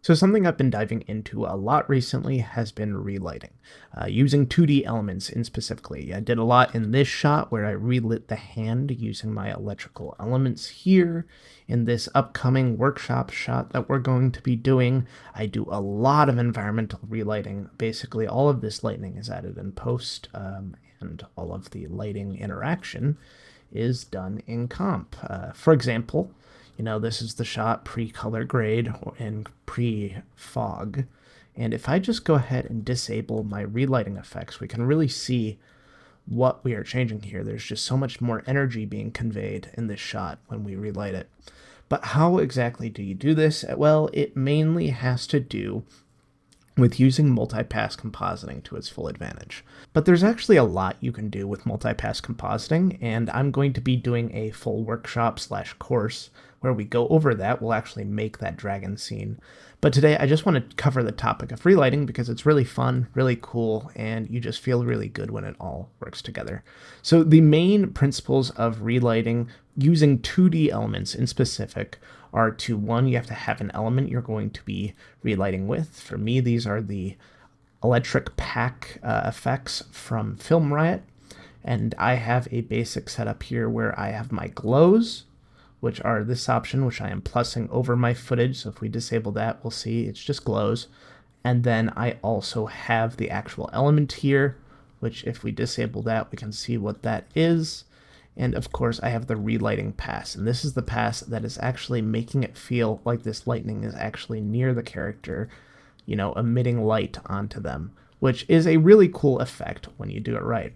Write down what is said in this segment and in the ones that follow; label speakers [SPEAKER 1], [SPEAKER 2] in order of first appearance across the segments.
[SPEAKER 1] So something I've been diving into a lot recently has been relighting, using 2D elements in specifically. I did a lot in this shot where I relit the hand using my electrical elements here. In this upcoming workshop shot that we're going to be doing, I do a lot of environmental relighting. Basically, all of this lighting is added in post, and all of the lighting interaction is done in comp. For example, this is the shot pre-color grade and pre-fog. And if I just go ahead and disable my relighting effects, we can really see what we are changing here. There's just so much more energy being conveyed in this shot when we relight it. But how exactly do you do this? Well, it mainly has to do with using multipass compositing to its full advantage. But there's actually a lot you can do with multipass compositing, and I'm going to be doing a full workshop / course where we go over that. We'll actually make that dragon scene. But today I just want to cover the topic of relighting because it's really fun, really cool, and you just feel really good when it all works together. So the main principles of relighting using 2D elements in specific are to, one, you have to have an element you're going to be relighting with. For me, these are the electric pack effects from Film Riot, and I have a basic setup here where I have my glows, which are this option, which I am plussing over my footage. So if we disable that, we'll see it's just glows. And then I also have the actual element here, which if we disable that, we can see what that is. And of course, I have the relighting pass, and this is the pass that is actually making it feel like this lightning is actually near the character, emitting light onto them, which is a really cool effect when you do it right.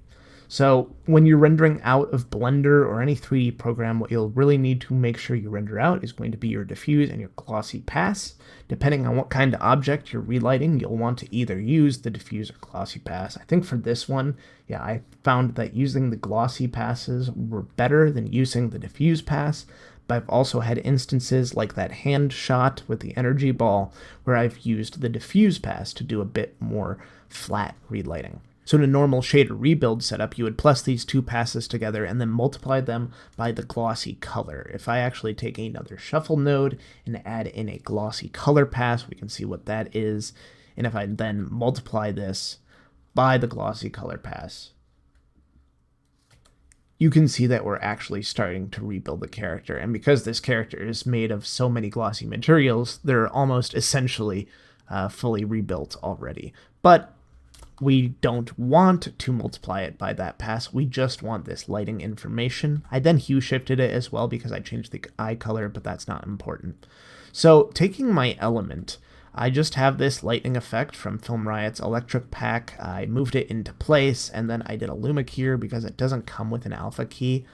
[SPEAKER 1] So when you're rendering out of Blender or any 3D program, what you'll really need to make sure you render out is going to be your diffuse and your glossy pass. Depending on what kind of object you're relighting, you'll want to either use the diffuse or glossy pass. I think for this one, I found that using the glossy passes were better than using the diffuse pass. But I've also had instances like that hand shot with the energy ball where I've used the diffuse pass to do a bit more flat relighting. So in a normal shader rebuild setup, you would plus these two passes together and then multiply them by the glossy color. If I actually take another shuffle node and add in a glossy color pass, we can see what that is. And if I then multiply this by the glossy color pass, you can see that we're actually starting to rebuild the character. And because this character is made of so many glossy materials, they're almost essentially fully rebuilt already. But we don't want to multiply it by that pass. We just want this lighting information. I then hue shifted it as well because I changed the eye color, but that's not important. So taking my element, I just have this lightning effect from Film Riot's electric pack. I moved it into place, and then I did a luma here because it doesn't come with an alpha key.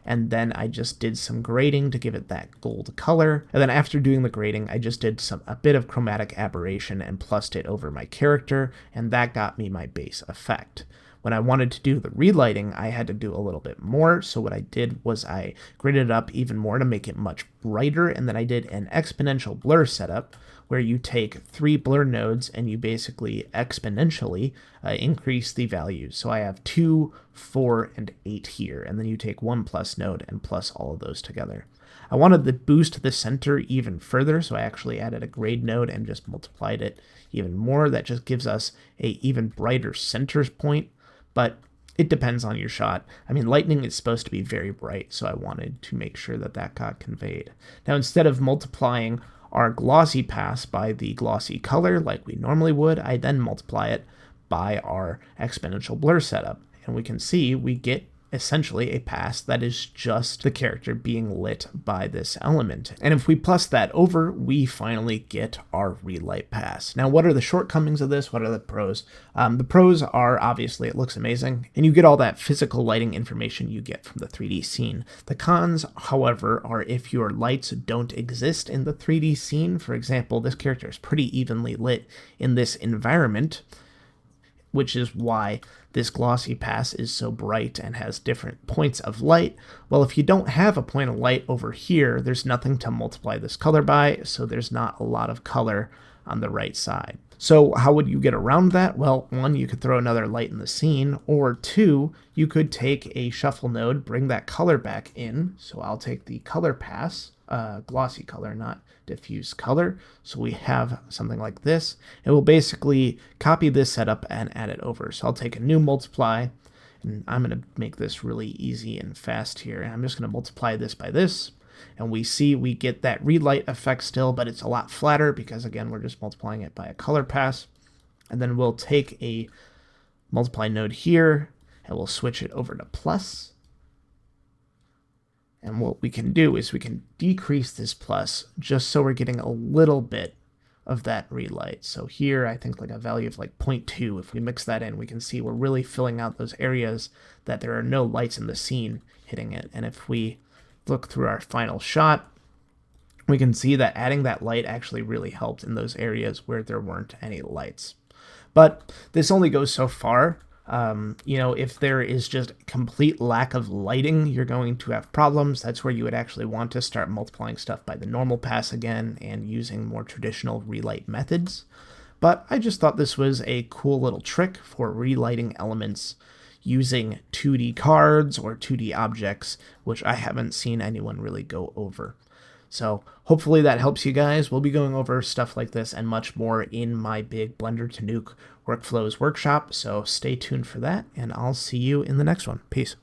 [SPEAKER 1] And then I just did some grading to give it that gold color. And then after doing the grading, I just did a bit of chromatic aberration and plussed it over my character, and that got me my base effect. When I wanted to do the relighting, I had to do a little bit more, so what I did was I gridded it up even more to make it much brighter, and then I did an exponential blur setup, where you take 3 blur nodes and you basically exponentially increase the values. So I have 2, 4, and 8 here, and then you take 1 plus node and plus all of those together. I wanted to boost the center even further, so I actually added a grade node and just multiplied it even more. That just gives us a even brighter center point, but it depends on your shot. I mean, lightning is supposed to be very bright, so I wanted to make sure that that got conveyed. Now, instead of multiplying our glossy pass by the glossy color like we normally would, I then multiply it by our exponential blur setup. And we can see we get essentially a pass that is just the character being lit by this element. And if we plus that over, we finally get our relight pass. Now, what are the shortcomings of this? What are the pros? The pros are obviously it looks amazing, and you get all that physical lighting information you get from the 3D scene. The cons, however, are if your lights don't exist in the 3D scene. For example, this character is pretty evenly lit in this environment, which is why this glossy pass is so bright and has different points of light. Well, if you don't have a point of light over here, there's nothing to multiply this color by, so there's not a lot of color on the right side. So how would you get around that? Well, 1, you could throw another light in the scene, or 2, you could take a shuffle node, bring that color back in. So I'll take the color pass, glossy color, not diffuse color. So we have something like this. It will basically copy this setup and add it over. So I'll take a new multiply, and I'm going to make this really easy and fast here. And I'm just going to multiply this by this. And we see we get that relight effect still, but it's a lot flatter because, again, we're just multiplying it by a color pass. And then we'll take a multiply node here, and we'll switch it over to plus. And what we can do is we can decrease this plus just so we're getting a little bit of that relight. So here, I think like a value of like 0.2, if we mix that in, we can see we're really filling out those areas that there are no lights in the scene hitting it. And if we look through our final shot, we can see that adding that light actually really helped in those areas where there weren't any lights. But this only goes so far. If there is just complete lack of lighting, you're going to have problems. That's where you would actually want to start multiplying stuff by the normal pass again and using more traditional relight methods. But I just thought this was a cool little trick for relighting elements using 2D cards or 2D objects, which I haven't seen anyone really go over. So hopefully that helps you guys. We'll be going over stuff like this and much more in my big Blender to Nuke workflows workshop, so stay tuned for that, and I'll see you in the next one. Peace.